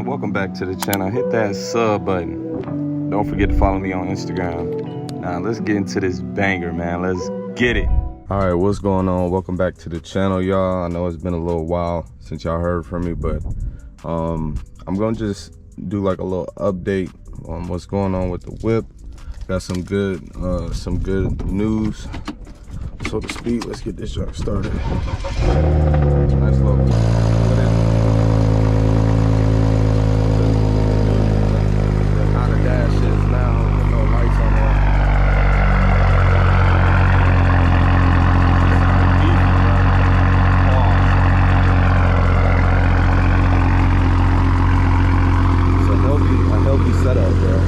welcome back to the channel. Hit that sub button. Don't forget to follow me on Instagram. Now let's get into this banger, man. Let's get it. All right, what's going on? Welcome back to the channel, y'all. I know it's been a little while since y'all heard from me, but I'm gonna just do like a little update on what's going on with the whip. Got some good news, so to speak. Let's get this junk started. Nice little how the dash is now with no lights on there. It's a healthy setup, bro.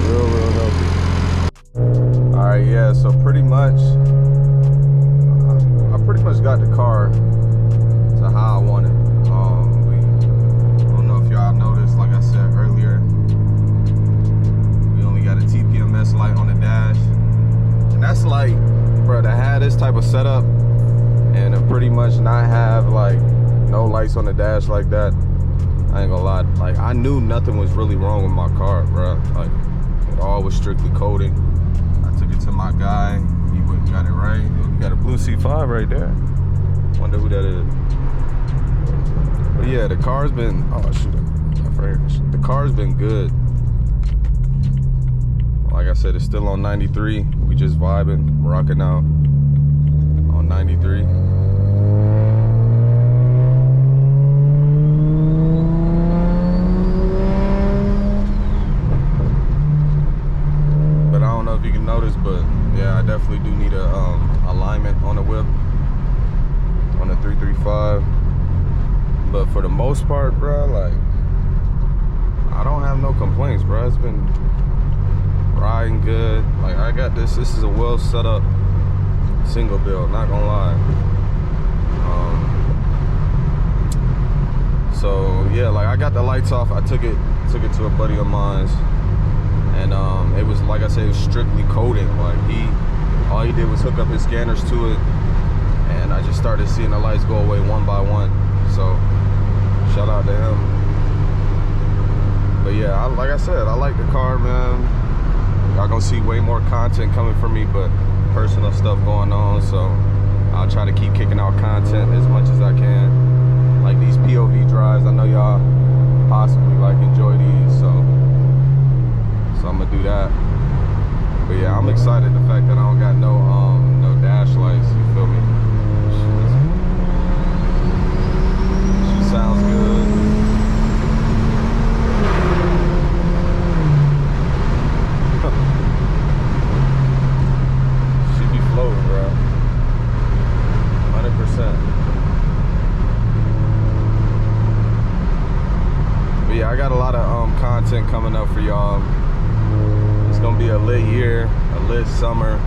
Real healthy. All right, yeah. So pretty much, I pretty much got the car to how I want it. I don't know if y'all noticed, like I said earlier, we only got a TPMS light on the dash, and that's like, bro, to have this type of setup and to pretty much not have like no lights on the dash like that, I ain't gonna lie, like I knew nothing was really wrong with my car, bro. Like it all was strictly coding. I took it to my guy, he went and got it right. We got a blue C5 right there. Wonder who that is. But yeah, the car's been, oh shoot, the car's been good. Like I said, it's still on 93. We just vibing, rocking out on 93. But I don't know if you can notice, but yeah, I definitely do need a alignment on the whip on the 335. But for the most part, bro, like I don't have no complaints, bro. It's been riding good. Like I got this is a well set up single build, not gonna lie. So yeah, like I got the lights off. I took it to a buddy of mine's, and it was, like I said, it was strictly coding. Like all he did was hook up his scanners to it, and I just started seeing the lights go away one by one. So shout out to him. But yeah, like I said, I like the car, man. Y'all gonna see way more content coming from me, but personal stuff going on, so I'll try to keep kicking out content as much as I can. Like these POV drives, I know y'all possibly like enjoy these, so I'm gonna do that. But yeah, I'm excited the fact that I don't got no dash lights, you feel me? She sounds good. She be floating, bro. 100%. But yeah, I got a lot of content coming up for y'all. It's gonna be a lit year, a lit summer.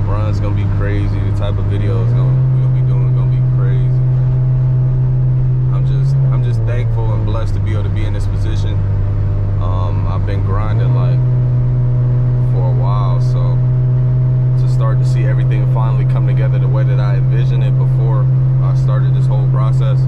Run's gonna be crazy. The type of videos we're gonna be doing gonna be crazy. I'm just thankful and blessed to be able to be in this position. I've been grinding like for a while, so to start to see everything finally come together the way that I envisioned it before I started this whole process,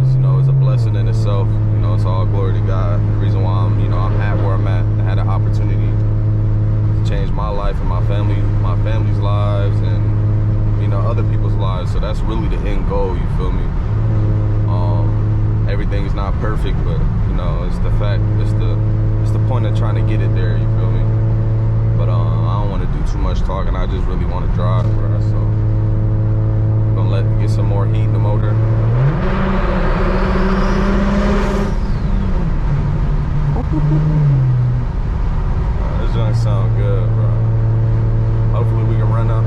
is a blessing in itself. It's all glory to God. The reason why I'm at where I'm at, I had an opportunity to change my life and my family's lives, and other people's lives. So that's really the end goal, you feel me? Everything's not perfect, but it's the fact, it's the point of trying to get it there, you feel me? But I don't want to do too much talking. I just really want to drive, bro. So I'm gonna get some more heat in the motor. This joint sound good, bro. Hopefully we can run up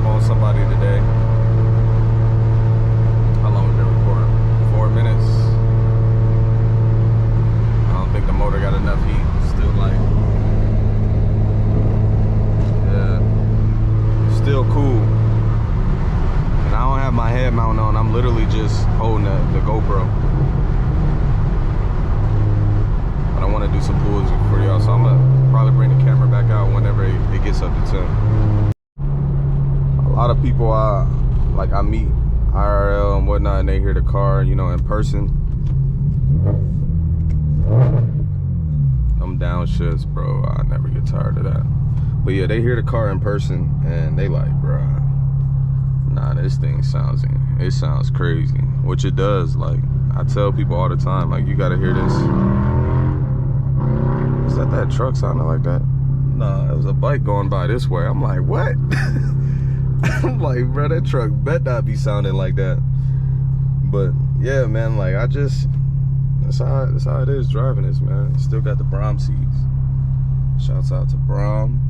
on somebody today. How long we been recording? 4 minutes. I don't think the motor got enough heat. Still like, yeah, still cool. And I don't have my head mount on. I'm literally just holding the GoPro. But I want to do some pulls for y'all, so I'm gonna probably bring the camera back out whenever it gets up to 10. A lot of people I meet, IRL and whatnot, and they hear the car, you know, in person. I'm downshifts, bro. I never get tired of that. But yeah, they hear the car in person and they like, bruh, nah, this thing sounds crazy, which it does. Like, I tell people all the time, like, you gotta hear this. Is that truck sounding like that? Nah, it was a bike going by this way. I'm like, what? I'm like, bro, that truck bet not be sounding like that. But yeah, man, like, that's how it is driving this, man. Still got the Brom seats. Shouts out to Brom.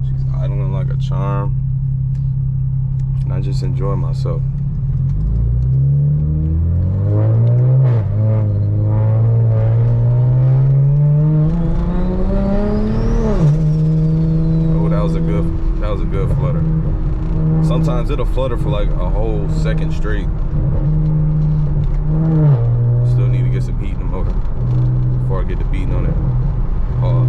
She's idling like a charm. And I just enjoy myself. Oh, that was a good flutter. Sometimes it'll flutter for like a whole second straight. Still need to get some heat in the motor before I get the beating on it. Pause.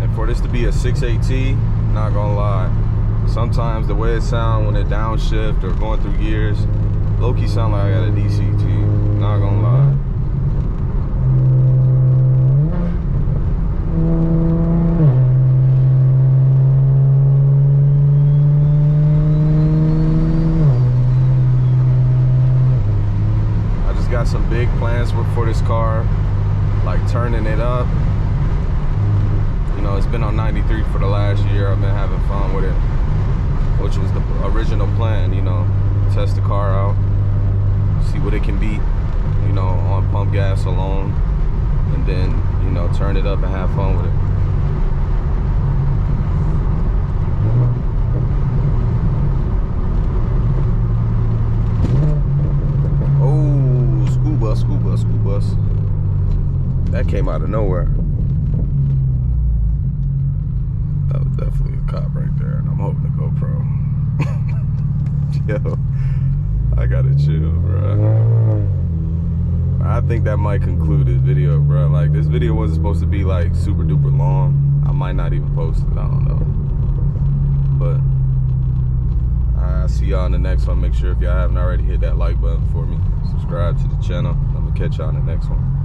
And for this to be a 6AT, not gonna lie, sometimes the way it sounds when it downshift or going through gears, low-key sound like I got a DCT, not gonna lie. Got some big plans for this car, like turning it up. You know, it's been on 93 for the last year. I've been having fun with it, which was the original plan, you know, test the car out, see what it can beat, you know, on pump gas alone, and then, you know, turn it up and have fun with it. School bus. That came out of nowhere. That was definitely a cop right there, and I'm holding a GoPro. Yo, I gotta chill, bro. I think that might conclude this video, bro. Like, this video wasn't supposed to be like super duper long. I might not even post it, I don't know. But I'll see y'all in the next one. Make sure if y'all haven't already, hit that like button for me. Subscribe to the channel. I'm gonna catch y'all in the next one.